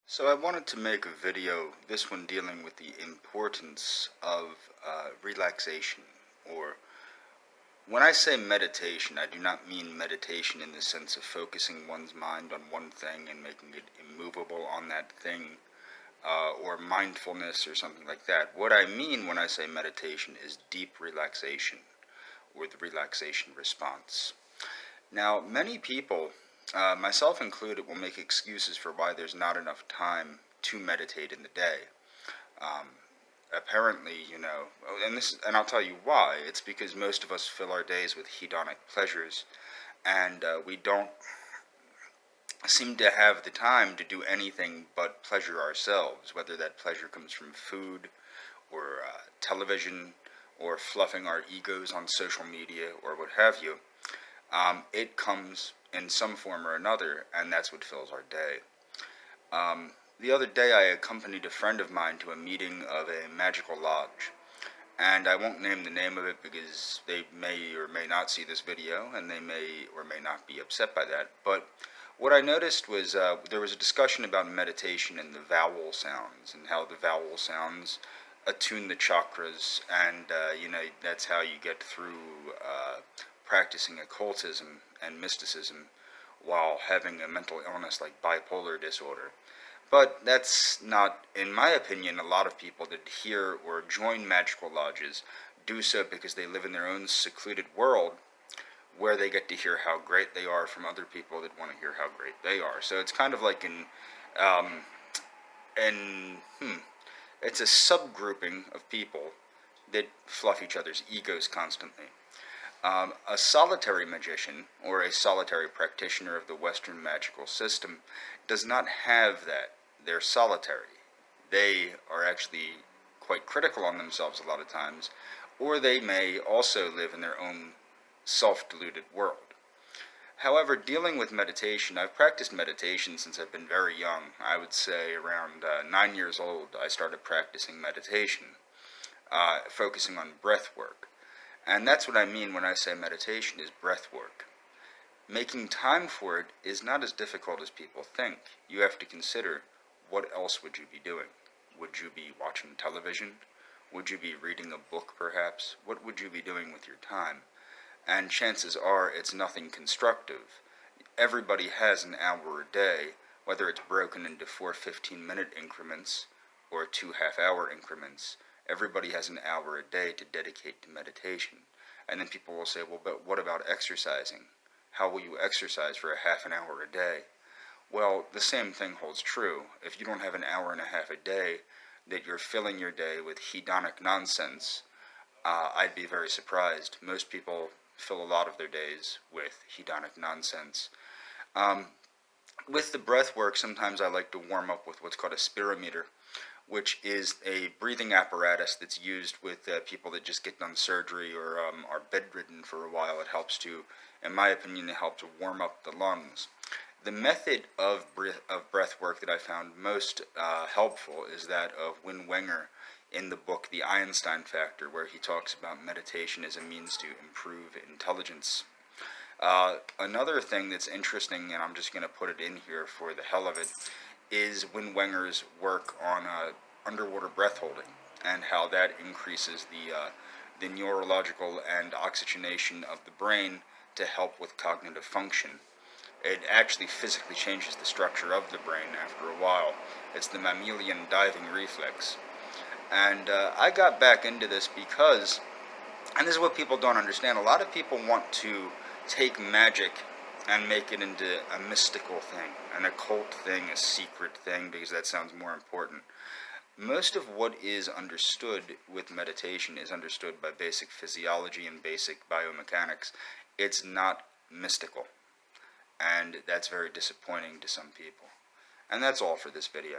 So I wanted to make a video, this one dealing with the importance of relaxation. Or when I say meditation, I do not mean meditation in the sense of focusing one's mind on one thing and making it immovable on that thing, or mindfulness or something like that. What I mean when I say meditation is deep relaxation, or the relaxation response. Now, many people, myself included, will make excuses for why there's not enough time to meditate in the day. Um, Apparently, and I'll tell you why. It's because most of us fill our days with hedonic pleasures, and we don't seem to have the time to do anything but pleasure ourselves, whether that pleasure comes from food, or television, or fluffing our egos on social media, or what have you. It comes in some form or another, and that's what fills our day. The other day I accompanied a friend of mine to a meeting of a magical lodge, and I won't name the name of it because they may or may not see this video, and they may or may not be upset by that, but what I noticed was there was a discussion about meditation and the vowel sounds, and how the vowel sounds attune the chakras, and that's how you get through practicing occultism and mysticism while having a mental illness like bipolar disorder. But that's not, in my opinion, a lot of people that hear or join magical lodges do so because they live in their own secluded world where they get to hear how great they are from other people that want to hear how great they are. So it's kind of like um, it's a subgrouping of people that fluff each other's egos constantly. A solitary magician, or a solitary practitioner of the Western magical system, does not have that. They're solitary. They are actually quite critical on themselves a lot of times, or they may also live in their own self-deluded world. However, dealing with meditation, I've practiced meditation since I've been very young. I would say around 9 years old I started practicing meditation, focusing on breath work. And that's what I mean when I say meditation is breath work. Making time for it is not as difficult as people think. You have to consider, what else would you be doing? Would you be watching television? Would you be reading a book, perhaps? What would you be doing with your time? And chances are it's nothing constructive. Everybody has an hour a day, whether it's broken into 4 15-minute increments or 2 half-hour increments. Everybody has an hour a day to dedicate to meditation. And then people will say, well, but what about exercising? How will you exercise for a half an hour a day? Well, the same thing holds true. If you don't have an hour and a half a day that you're filling your day with hedonic nonsense, I'd be very surprised. Most people fill a lot of their days with hedonic nonsense. With the breath work, sometimes I like to warm up with what's called a spirometer, which is a breathing apparatus that's used with people that just get done surgery or are bedridden for a while. It helps to, in my opinion, it helps to warm up the lungs. The method of breath work that I found most helpful is that of Win Wenger in the book The Einstein Factor, where he talks about meditation as a means to improve intelligence. Another thing that's interesting, and I'm just going to put it in here for the hell of it, is Win Wenger's work on underwater breath holding, and how that increases the neurological and oxygenation of the brain to help with cognitive function. It actually physically changes the structure of the brain after a while. It's the mammalian diving reflex. And I got back into this because, and this is what people don't understand, a lot of people want to take magic and make it into a mystical thing, an occult thing, a secret thing, because that sounds more important. Most of what is understood with meditation is understood by basic physiology and basic biomechanics. It's not mystical, and that's very disappointing to some people. And that's all for this video.